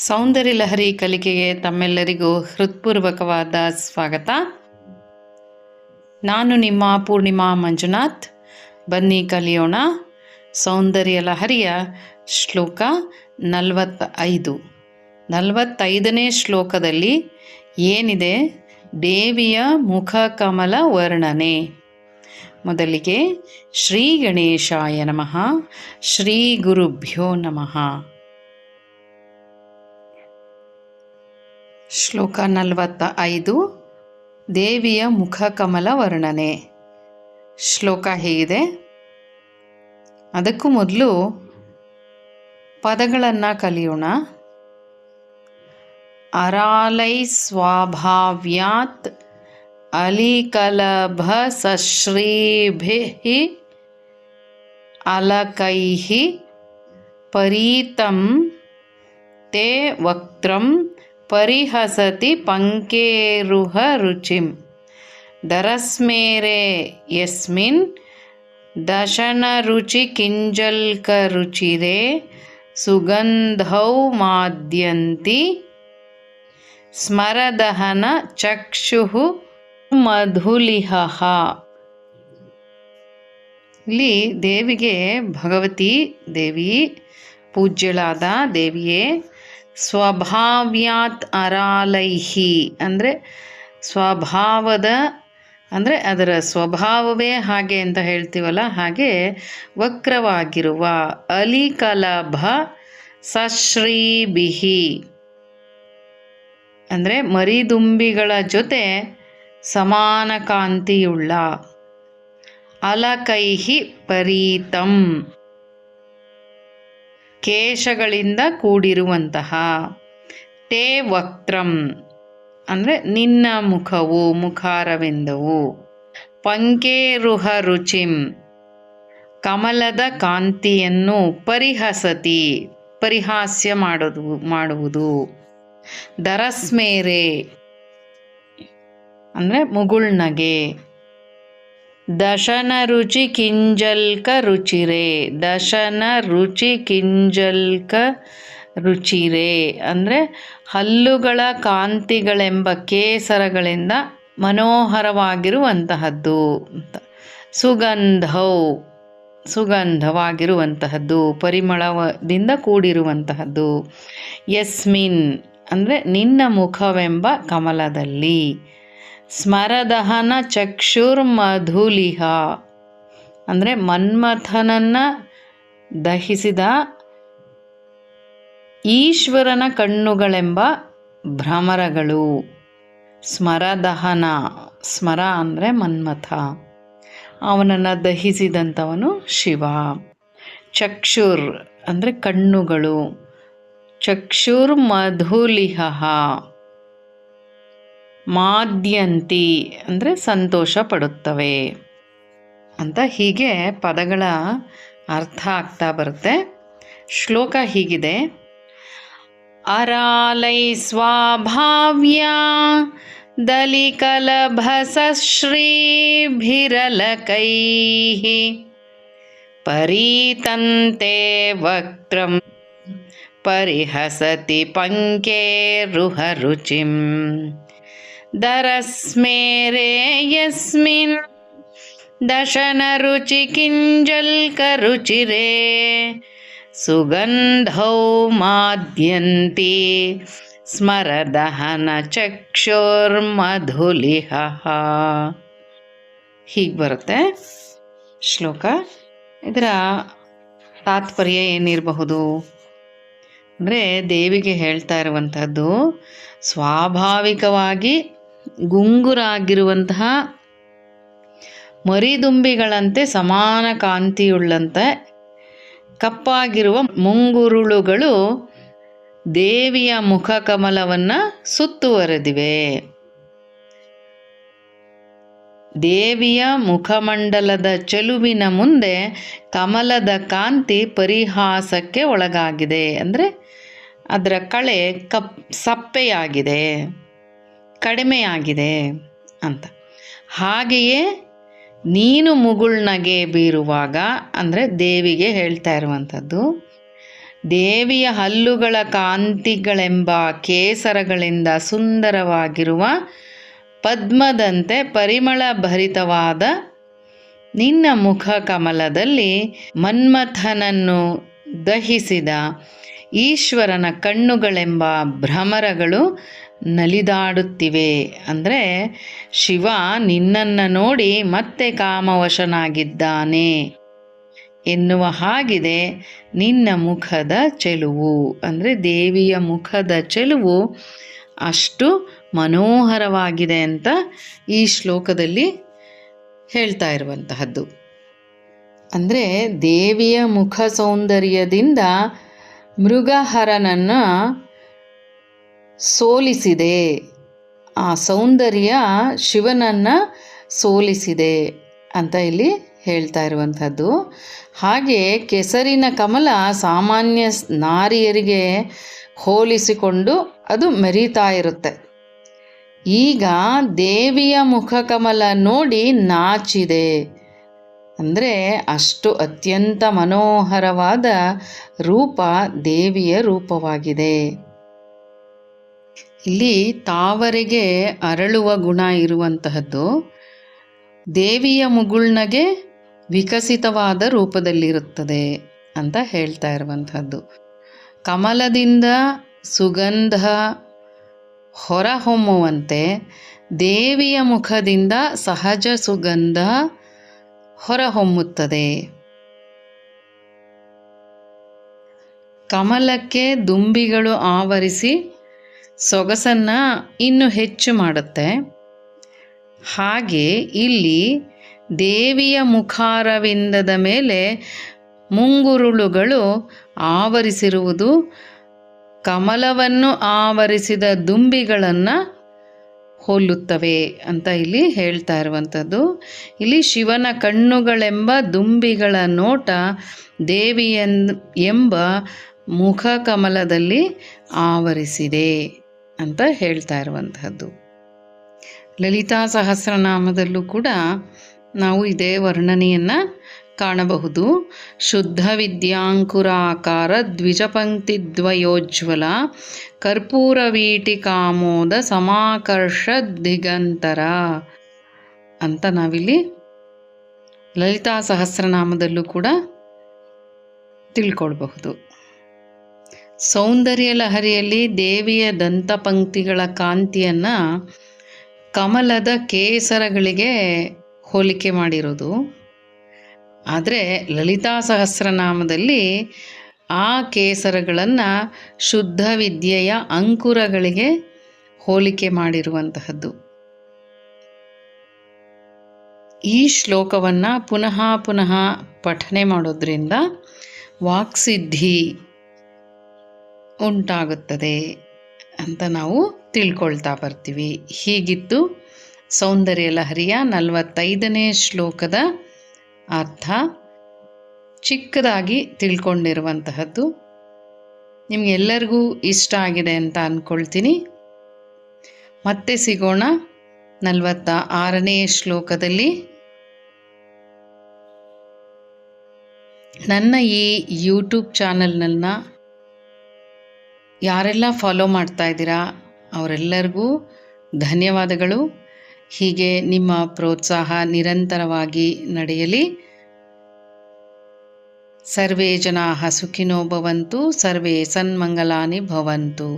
ಸೌಂದರ್ಯ ಲಹರಿ ಕಲಿಕೆಗೆ ತಮ್ಮೆಲ್ಲರಿಗೂ ಹೃತ್ಪೂರ್ವಕವಾದ ಸ್ವಾಗತ. ನಾನು ನಿಮ್ಮ ಪೂರ್ಣಿಮಾ ಮಂಜುನಾಥ್. ಬನ್ನಿ ಕಲಿಯೋಣ. ಸೌಂದರ್ಯ ಲಹರಿಯ ಶ್ಲೋಕ 45ನೇ ಶ್ಲೋಕದಲ್ಲಿ ಏನಿದೆ? ದೇವಿಯ ಮುಖಕಮಲ ವರ್ಣನೆ. ಮೊದಲಿಗೆ ಶ್ರೀ ಗಣೇಶಾಯ ನಮಃ, ಶ್ರೀ ಗುರುಭ್ಯೋ ನಮಃ. ಶ್ಲೋಕ 45 ದೇವಿಯ ಮುಖಕಮಲ ವರ್ಣನೆ. ಶ್ಲೋಕ ಹೀಗಿದೆ. ಅದಕ್ಕೂ ಮೊದಲು ಪದಗಳನ್ನು ಕಲಿಯೋಣ. ಅರಾಲೈ ಸ್ವಾಭಾವ್ಯಾತ್ ಅಲಿಕಲಭ ಸಶ್ರೀಭಿಃ ಅಲಕೈಃ ಪರೀತಂ ತೇ ವಕ್ತ್ರಂ ಪರಿಹಸತಿ ಪಂಕೇರುಹ ರುಚಿಂ ದರಸ್ಮೇರೆ ಯಸ್ಮಿನ್ ದಶನ ರುಚಿ ಕಿಂಜಲ್ಕ ರುಚಿರೆ ಸುಗಂಧೌ ಮಾದ್ಯಂತಿ ಸ್ಮರದಹನ ಚಕ್ಷುಃ ಮಧುಲಿಹಃ. ಇಲ್ಲಿ ದೇವಿಗೆ ಭಗವತಿ ದೇವಿ, ಪೂಜ್ಯಳಾದ ದೇವಿಯೇ, ಸ್ವಭಾವ್ಯಾತ್ ಅರಾಲೈಹಿ ಅಂದರೆ ಸ್ವಭಾವದ ಅಂದರೆ ಅದರ ಸ್ವಭಾವವೇ ಹಾಗೆ ಅಂತ ಹೇಳ್ತೀವಲ್ಲ, ಹಾಗೆ ವಕ್ರವಾಗಿರುವ ಅಲಿಕಲಭ ಸಶ್ರೀಭಿಹಿ ಅಂದರೆ ಮರಿದುಂಬಿಗಳ ಜೊತೆ ಸಮಾನ ಕಾಂತಿಯುಳ್ಳ, ಅಲಕೈಹಿ ಪರೀತಂ ಕೇಶಗಳಿಂದ ಕೂಡಿರುವಂತಹ, ತೇ ವಕ್ತ್ರಂ ಅಂದರೆ ನಿನ್ನ ಮುಖವು, ಮುಖಾರವಿಂದವು, ಪಂಕೇರುಹ ರುಚಿಂ ಕಮಲದ ಕಾಂತಿಯನ್ನು, ಪರಿಹಸತಿ ಪರಿಹಾಸ್ಯ ಮಾಡುವುದು, ದರಸ್ಮೇರೆ ಅಂದರೆ ಮುಗುಳ್ನಗೆ, ದಶನ ರುಚಿ ಕಿಂಜಲ್ಕ ರುಚಿರೆ, ದಶನ ರುಚಿ ಕಿಂಜಲ್ಕ ರುಚಿರೆ ಅಂದರೆ ಹಲ್ಲುಗಳ ಕಾಂತಿಗಳೆಂಬ ಕೇಸರಗಳಿಂದ ಮನೋಹರವಾಗಿರುವಂತಹದ್ದು, ಸುಗಂಧವಾಗಿರುವಂತಹದ್ದು, ಪರಿಮಳದಿಂದ ಕೂಡಿರುವಂತಹದ್ದು, ಯಸ್ಮಿನ್ ಅಂದರೆ ನಿನ್ನ ಮುಖವೆಂಬ ಕಮಲದಲ್ಲಿ, ಸ್ಮರದಹನ ಚಕ್ಷುರ್ಮಧುಲಿಹ ಅಂದರೆ ಮನ್ಮಥನನ್ನು ದಹಿಸಿದ ಈಶ್ವರನ ಕಣ್ಣುಗಳೆಂಬ ಭ್ರಮರಗಳು. ಸ್ಮರದಹನ, ಸ್ಮರ ಅಂದರೆ ಮನ್ಮಥ, ಅವನನ್ನು ದಹಿಸಿದಂಥವನು ಶಿವ. ಚಕ್ಷುರ್ ಅಂದರೆ ಕಣ್ಣುಗಳು, ಚಕ್ಷುರ್ಮಧುಲಿಹ, ಮಾದ್ಯಂತಿ ಅಂದರೆ ಸಂತೋಷ ಪಡುತ್ತವೆ ಅಂತ ಹೀಗೆ ಪದಗಳ ಅರ್ಥ ಆಗ್ತಾ ಬರುತ್ತೆ. ಶ್ಲೋಕ ಹೀಗಿದೆ. ಅರಾಲೈ ಸ್ವಾಭಾವ್ಯ ದಲಿಕಲಭಸಶ್ರೀಭಿರಲಕೈಃ ಪರೀತಂತೆ ವಕ್ತ್ರಂ ಪರಿಹಸತಿ ಪಂಕೇರುಹ ರುಚಿಂ ದರಸ್ಮೇರೆ ಯಸ್ಮಿನ್ ದಶನ ರುಚಿ ಕಿಂಜಲ್ಕ ರುಚಿರೆ ಸುಗಂಧೌ ಮಾದ್ಯಂತಿ ಸ್ಮರದಹನ ಚಕ್ಷುರ್ಮಧುಲಿಹಃ. ಹೀಗೆ ಬರುತ್ತೆ ಶ್ಲೋಕ. ಇದರ ತಾತ್ಪರ್ಯ ಏನಿರಬಹುದು ಅಂದರೆ, ದೇವಿಗೆ ಹೇಳ್ತಾ ಇರುವಂತಹದ್ದು ಸ್ವಾಭಾವಿಕವಾಗಿ ಗುಂಗುರಾಗಿರುವಂತಹ ಮರಿದುಂಬಿಗಳಂತೆ ಸಮಾನ ಕಾಂತಿಯುಳ್ಳಂತೆ ಕಪ್ಪಾಗಿರುವ ಮುಂಗುರುಳುಗಳು ದೇವಿಯ ಮುಖಕಮಲವನ್ನು ಸುತ್ತುವರೆದಿವೆ. ದೇವಿಯ ಮುಖಮಂಡಲದ ಚೆಲುವಿನ ಮುಂದೆ ಕಮಲದ ಕಾಂತಿ ಪರಿಹಾಸಕ್ಕೆ ಒಳಗಾಗಿದೆ. ಅಂದರೆ ಅದರ ಕಳೆ ಸಪ್ಪೆಯಾಗಿದೆ, ಕಡಿಮೆಯಾಗಿದೆ ಅಂತ. ಹಾಗೆಯೇ ನೀನು ಮುಗುಳ್ನಗೆ ಬೀರುವಾಗ ಅಂದರೆ ದೇವಿಗೆ ಹೇಳ್ತಾ ಇರುವಂಥದ್ದು, ದೇವಿಯ ಹಲ್ಲುಗಳ ಕಾಂತಿಗಳೆಂಬ ಕೇಸರಗಳಿಂದ ಸುಂದರವಾಗಿರುವ ಪದ್ಮದಂತೆ ಪರಿಮಳ ಭರಿತವಾದ ನಿನ್ನ ಮುಖ ಕಮಲದಲ್ಲಿ ಮನ್ಮಥನನ್ನು ದಹಿಸಿದ ಈಶ್ವರನ ಕಣ್ಣುಗಳೆಂಬ ಭ್ರಮರಗಳು ನಲಿದಾಡುತ್ತಿವೆ. ಅಂದರೆ ಶಿವ ನಿನ್ನನ್ನು ನೋಡಿ ಮತ್ತೆ ಕಾಮವಶನಾಗಿದ್ದಾನೆ ಎನ್ನುವ ಹಾಗಿದೆ ನಿನ್ನ ಮುಖದ ಚೆಲುವು. ಅಂದರೆ ದೇವಿಯ ಮುಖದ ಚೆಲುವು ಅಷ್ಟು ಮನೋಹರವಾಗಿದೆ ಅಂತ ಈ ಶ್ಲೋಕದಲ್ಲಿ ಹೇಳ್ತಾ ಇರುವಂತಹದ್ದು. ಅಂದರೆ ದೇವಿಯ ಮುಖ ಸೌಂದರ್ಯದಿಂದ ಮೃಗಹರನನ್ನು ಸೋಲಿಸಿದೆ, ಆ ಸೌಂದರ್ಯ ಶಿವನನ್ನು ಸೋಲಿಸಿದೆ ಅಂತ ಇಲ್ಲಿ ಹೇಳ್ತಾ ಇರುವಂಥದ್ದು. ಹಾಗೆ ಕೆಸರಿನ ಕಮಲ ಸಾಮಾನ್ಯ ನಾರಿಯರಿಗೆ ಹೋಲಿಸಿಕೊಂಡು ಅದು ಮೆರೀತಾ ಇರುತ್ತೆ. ಈಗ ದೇವಿಯ ಮುಖಕಮಲ ನೋಡಿ ನಾಚಿದೆ. ಅಂದರೆ ಅಷ್ಟು ಅತ್ಯಂತ ಮನೋಹರವಾದ ರೂಪ ದೇವಿಯ ರೂಪವಾಗಿದೆ. ಇಲ್ಲಿ ತಾವರೆಗೆ ಅರಳುವ ಗುಣ ಇರುವಂತಹದ್ದು ದೇವಿಯ ಮುಗುಳ್ನಗೆ ವಿಕಸಿತವಾದ ರೂಪದಲ್ಲಿರುತ್ತದೆ ಅಂತ ಹೇಳ್ತಾ ಇರುವಂಥದ್ದು. ಕಮಲದಿಂದ ಸುಗಂಧ ಹೊರಹೊಮ್ಮುವಂತೆ ದೇವಿಯ ಮುಖದಿಂದ ಸಹಜ ಸುಗಂಧ ಹೊರಹೊಮ್ಮುತ್ತದೆ. ಕಮಲಕ್ಕೆ ದುಂಬಿಗಳು ಆವರಿಸಿ ಸೊಗಸನ್ನು ಇನ್ನೂ ಹೆಚ್ಚು ಮಾಡುತ್ತೆ. ಹಾಗೆ ಇಲ್ಲಿ ದೇವಿಯ ಮುಖಾರವಿಂದದ ಮೇಲೆ ಮುಂಗುರುಳುಗಳು ಆವರಿಸಿರುವುದು ಕಮಲವನ್ನು ಆವರಿಸಿದ ದುಂಬಿಗಳನ್ನು ಹೋಲುತ್ತವೆ ಅಂತ ಇಲ್ಲಿ ಹೇಳ್ತಾ ಇರುವಂಥದ್ದು. ಇಲ್ಲಿ ಶಿವನ ಕಣ್ಣುಗಳೆಂಬ ದುಂಬಿಗಳ ನೋಟ ಎಂಬ ಮುಖ ಕಮಲದಲ್ಲಿ ಆವರಿಸಿದೆ ಅಂತ ಹೇಳ್ತಾ ಇರುವಂತಹದ್ದು. ಲಲಿತಾ ಸಹಸ್ರನಾಮದಲ್ಲೂ ಕೂಡ ನಾವು ಇದೇ ವರ್ಣನೆಯನ್ನು ಕಾಣಬಹುದು. ಶುದ್ಧ ವಿದ್ಯಾಂಕುರಾಕಾರ ದ್ವಿಜಪಂಕ್ತಿದ್ವಯೋಜ್ವಲ ಕರ್ಪೂರ ವೀಟಿಕಾಮೋದ ಸಮಾಕರ್ಷ ದಿಗಂತರ ಅಂತ ನಾವಿಲ್ಲಿ ಲಲಿತಾ ಸಹಸ್ರನಾಮದಲ್ಲೂ ಕೂಡ ತಿಳ್ಕೊಳ್ಬಹುದು. ಸೌಂದರ್ಯ ಲಹರಿಯಲ್ಲಿ ದೇವಿಯ ದಂತಪಂಕ್ತಿಗಳ ಕಾಂತಿಯನ್ನು ಕಮಲದ ಕೇಸರಗಳಿಗೆ ಹೋಲಿಕೆ ಮಾಡಿರೋದು. ಆದರೆ ಲಲಿತಾ ಸಹಸ್ರನಾಮದಲ್ಲಿ ಆ ಕೇಸರಗಳನ್ನು ಶುದ್ಧ ವಿದ್ಯೆಯ ಅಂಕುರಗಳಿಗೆ ಹೋಲಿಕೆ ಮಾಡಿರುವಂತಹದ್ದು. ಈ ಶ್ಲೋಕವನ್ನು ಪುನಃ ಪುನಃ ಪಠನೆ ಮಾಡೋದ್ರಿಂದ ವಾಕ್ಸಿದ್ಧಿ ಉಂಟಾಗುತ್ತದೆ ಅಂತ ನಾವು ತಿಳ್ಕೊಳ್ತಾ ಬರ್ತೀವಿ. ಹೀಗಿತ್ತು ಸೌಂದರ್ಯ ಲಹರಿಯ 45ನೇ ಶ್ಲೋಕದ ಅರ್ಥ. ಚಿಕ್ಕದಾಗಿ ತಿಳ್ಕೊಂಡಿರುವಂತಹದ್ದು ನಿಮಗೆಲ್ಲರಿಗೂ ಇಷ್ಟ ಆಗಿದೆ ಅಂತ ಅಂದ್ಕೊಳ್ತೀನಿ. ಮತ್ತೆ ಸಿಗೋಣ 46ನೇ ಶ್ಲೋಕದಲ್ಲಿ. ನನ್ನ ಈ ಯೂಟ್ಯೂಬ್ ಚಾನಲ್ನನ್ನು ಯಾರೆಲ್ಲ ಫಾಲೋ ಮಾಡ್ತಾ ಇದ್ದೀರಾ ಅವರೆಲ್ಲರಿಗೂ ಧನ್ಯವಾದಗಳು. ಹೀಗೆ ನಿಮ್ಮ ಪ್ರೋತ್ಸಾಹ ನಿರಂತರವಾಗಿ ನಡೆಯಲಿ. ಸರ್ವೇ ಜನಾಃ ಸುಖಿನೋ ಭವಂತು, ಸರ್ವೇ ಸನ್ಮಂಗಲಾನಿ ಭವಂತು.